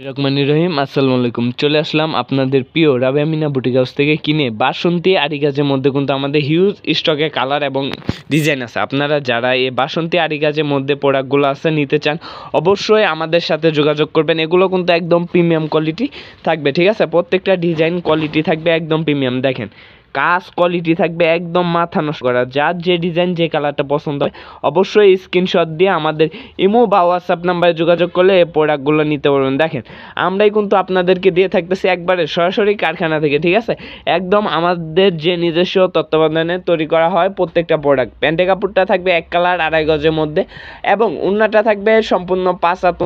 রহমানির রহিম। আসসালামু আলাইকুম। চলে আসলাম আপনাদের প্রিয় রাবেয়া মিনা বুটিক হাউস থেকে কিনে বাসন্তী আরি কাজের মধ্যে কিন্তু আমাদের হিউজ স্টকে কালার এবং ডিজাইন আছে। আপনারা যারা এই বাসন্তী আরি কাজের মধ্যে প্রোডাক্টগুলো আছে নিতে চান অবশ্যই আমাদের সাথে যোগাযোগ করবেন। এগুলো কিন্তু একদম প্রিমিয়াম কোয়ালিটি থাকবে, ঠিক আছে। প্রত্যেকটা ডিজাইন কোয়ালিটি থাকবে একদম প্রিমিয়াম। দেখেন কাজ কোয়ালিটি থাকবে একদম মাথা নষ্ট করা। যার যে ডিজাইন যে কালারটা পছন্দ হয় অবশ্যই স্ক্রিনশট দিয়ে আমাদের ইমো বা হোয়াটসঅ্যাপ নাম্বারে যোগাযোগ করলে এই প্রোডাক্টগুলো নিতে পারবেন। দেখেন আমরাই কিন্তু আপনাদেরকে দিয়ে থাকতেছি একবারে সরাসরি কারখানা থেকে, ঠিক আছে। একদম আমাদের যে নিজস্ব তত্ত্বাবধানে তৈরি করা হয় প্রত্যেকটা প্রোডাক্ট। প্যান্টে কাপড়টা থাকবে এক কালার 2.5 গজের মধ্যে এবং ওড়নাটা থাকবে সম্পূর্ণ 5 হাত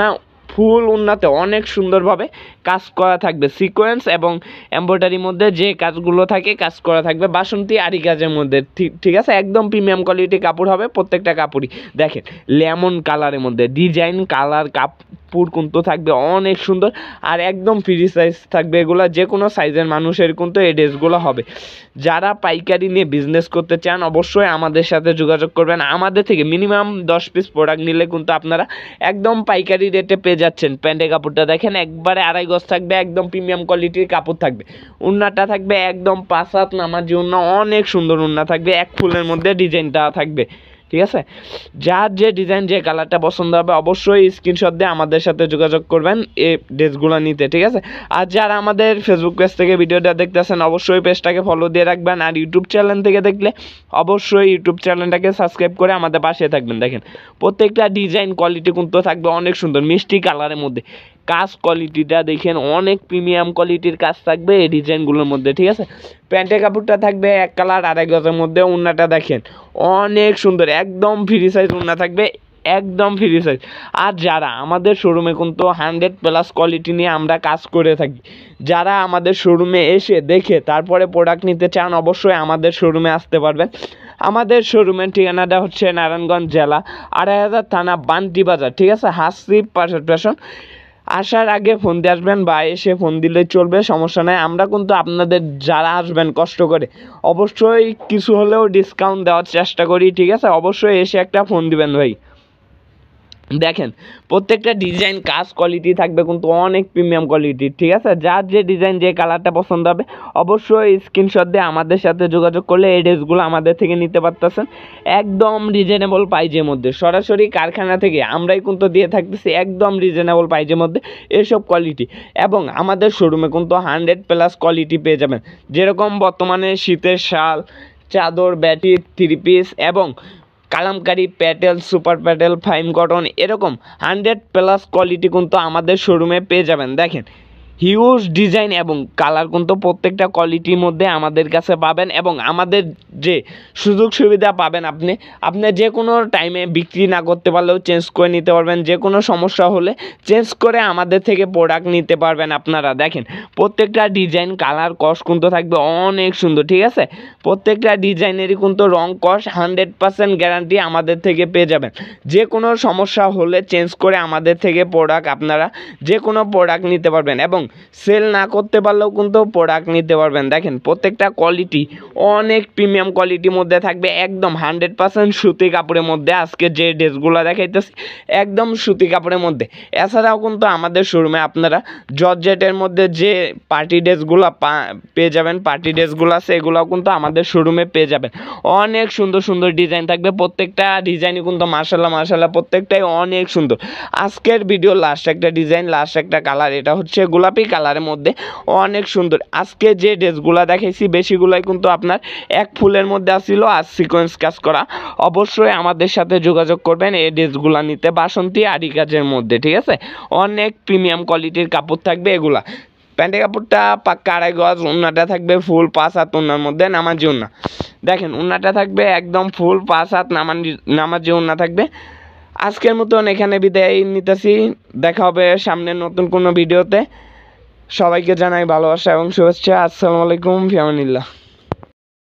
ফুল ওড়নাতে অনেক সুন্দরভাবে কাজ করা থাকবে। সিকোয়েন্স এবং এমব্রয়ডারির মধ্যে যে কাজগুলো থাকে কাজ করা থাকবে বাসন্তী আরি কাজের মধ্যে, ঠিক আছে। একদম প্রিমিয়াম কোয়ালিটি কাপড় হবে প্রত্যেকটা কাপড়ই। দেখেন লেমন কালারের মধ্যে ডিজাইন কালার কাপড় কিন্তু থাকবে অনেক সুন্দর আর একদম ফ্রি সাইজ থাকবে। এগুলো যে কোনো সাইজের মানুষের কিন্তু এই ড্রেসগুলো হবে। যারা পাইকারি নিয়ে বিজনেস করতে চান অবশ্যই আমাদের সাথে যোগাযোগ করবেন। আমাদের থেকে মিনিমাম 10 পিস প্রোডাক্ট নিলে কিন্তু আপনারা একদম পাইকারি রেটে পেয়ে যাচ্ছেন। প্যান্টের কাপড়টা দেখেন একবারে 2.5 গজ থাকবে, একদম প্রিমিয়াম কোয়ালিটির কাপড় থাকবে। ওড়নাটা থাকবে একদম 5 হাত নামাজি ওড়না, অনেক সুন্দর ওড়না থাকবে। এক ফুলের মধ্যে ডিজাইনটা থাকবে, ঠিক আছে। যার যে ডিজাইন যে কালারটা পছন্দ হবে অবশ্যই স্ক্রিনশট দিয়ে আমাদের সাথে যোগাযোগ করবেন এই ড্রেসগুলো নিতে, ঠিক আছে। আর যারা আমাদের ফেসবুক পেজ থেকে ভিডিওটা দেখতেছেন অবশ্যই পেজটাকে ফলো দিয়ে রাখবেন। আর ইউটিউব চ্যানেল থেকে দেখলে অবশ্যই ইউটিউব চ্যানেলটাকে সাবস্ক্রাইব করে আমাদের পাশে থাকবেন। দেখেন প্রত্যেকটা ডিজাইন কোয়ালিটি কিন্তু থাকবে অনেক সুন্দর মিষ্টি কালারের মধ্যে। কাজ কোয়ালিটিটা দেখেন অনেক প্রিমিয়াম কোয়ালিটির কাজ থাকবে এই ডিজাইনগুলোর মধ্যে, ঠিক আছে। প্যান্টের কাপড়টা থাকবে এক কালার 2.5 গজের মধ্যে। ওড়নাটা দেখেন অনেক সুন্দর একদম ফ্রি সাইজ ওড়না থাকবে, একদম ফ্রি সাইজ। আর যারা আমাদের শোরুমে কিন্তু 100+ কোয়ালিটি নিয়ে আমরা কাজ করে থাকি, যারা আমাদের শোরুমে এসে দেখে তারপরে প্রোডাক্ট নিতে চান অবশ্যই আমাদের শোরুমে আসতে পারবেন। আমাদের শোরুমের ঠিকানাটা হচ্ছে নারায়ণগঞ্জ জেলা 2.5 থানা বান্টি বাজার, ঠিক আছে। হাসিব ফ্যাশন। আসার আগে ফোন দিয়ে আসবেন বা এসে ফোন দিলে চলবে, সমস্যা নাই। আমরা কিন্তু আপনাদের যারা আসবেন কষ্ট করে অবশ্যই কিছু হলেও ডিসকাউন্ট দেওয়ার চেষ্টা করি, ঠিক আছে। অবশ্যই এসে একটা ফোন দিবেন ভাই। দেখেন প্রত্যেকটা ডিজাইন কাজ কোয়ালিটি থাকবে কিন্তু অনেক প্রিমিয়াম কোয়ালিটি, ঠিক আছে। যার যে ডিজাইন যে কালারটা পছন্দ হবে অবশ্যই স্ক্রিনশট দিয়ে আমাদের সাথে যোগাযোগ করলে এই ড্রেসগুলো আমাদের থেকে নিতে পারতেছেন একদম রিজনেবল প্রাইজের মধ্যে। সরাসরি কারখানা থেকে আমরাই কিন্তু দিয়ে থাকতেছি একদম রিজনেবল প্রাইজের মধ্যে এসব কোয়ালিটি। এবং আমাদের শোরুমে কিন্তু 100+ কোয়ালিটি পেয়ে যাবেন, যেরকম বর্তমানে শীতের শাল, চাদর, ব্যাটি, 3 পিস এবং kalamkari, Patel, super Patel, fine cotton, এরকম 100+ কোয়ালিটি কিন্তু আমাদের শোরুমে পেয়ে যাবেন। দেখেন হিউজ ডিজাইন এবং কালার কিন্তু প্রত্যেকটা কোয়ালিটির মধ্যে আমাদের কাছে পাবেন। এবং আমাদের যে সুযোগ সুবিধা পাবেন আপনি যে কোনো টাইমে বিক্রি না করতে পারলেও চেঞ্জ করে নিতে পারবেন। যে কোনো সমস্যা হলে চেঞ্জ করে আমাদের থেকে প্রোডাক্ট নিতে পারবেন আপনারা। দেখেন প্রত্যেকটা ডিজাইন কালার কস কিন্তু থাকবে অনেক সুন্দর, ঠিক আছে। প্রত্যেকটা ডিজাইনেরই কিন্তু রং কস 100% গ্যারান্টি আমাদের থেকে পেয়ে যাবেন। যে কোনো সমস্যা হলে চেঞ্জ করে আমাদের থেকে প্রোডাক্ট আপনারা যে কোনো প্রোডাক্ট নিতে পারবেন এবং সেল না করতে পারলেও কিন্তু প্রোডাক্ট নিতে পারবেন। দেখেন প্রত্যেকটা কোয়ালিটি অনেক প্রিমিয়াম কোয়ালিটির মধ্যে থাকবে একদম 100% সুতি কাপড়ের মধ্যে। আজকে যে ড্রেসগুলো দেখাইতেছি একদম সুতি কাপড়ের মধ্যে। এছাড়াও কিন্তু আমাদের শোরুমে আপনারা জর্জেটের মধ্যে যে পার্টি ড্রেসগুলো পেয়ে যাবেন, পার্টি ড্রেসগুলো আছে এগুলোও কিন্তু আমাদের শোরুমে পেয়ে যাবেন। অনেক সুন্দর সুন্দর ডিজাইন থাকবে, প্রত্যেকটা ডিজাইনই কিন্তু মাশাআল্লাহ প্রত্যেকটাই অনেক সুন্দর। আজকের ভিডিও লাস্ট একটা ডিজাইন, লাস্ট একটা কালার, এটা হচ্ছে গোলাপি কালারের মধ্যে অনেক সুন্দর। আজকে যে ড্রেসগুলো দেখাইছি বেশিগুলাই কিন্তু আপনার এক ফুলের মধ্যে আসছিল আর সিকোয়েন্স কাজ করা। অবশ্যই আমাদের সাথে যোগাযোগ করবেন এই ড্রেসগুলো নিতে বাসন্তী আরি কাজের মধ্যে, ঠিক আছে। অনেক প্রিমিয়াম কোয়ালিটির কাপড় থাকবে এগুলা। প্যান্টের কাপড়টা পাক্কা 2.5 গজ, ওড়নাটা থাকবে ফুল 5 হাত ওড়নার মধ্যে নামাজি ওড়না। দেখেন ওড়নাটা থাকবে একদম ফুল 5 হাত নামাজি ওড়না থাকবে। আজকের মতন এখানে বিদায় নিতেছি, দেখা হবে সামনে নতুন কোনো ভিডিওতে। সবাইকে জানাই ভালোবাসা এবং শুভেচ্ছা। আসসালামু আলাইকুম, ফি আমানিল্লাহ।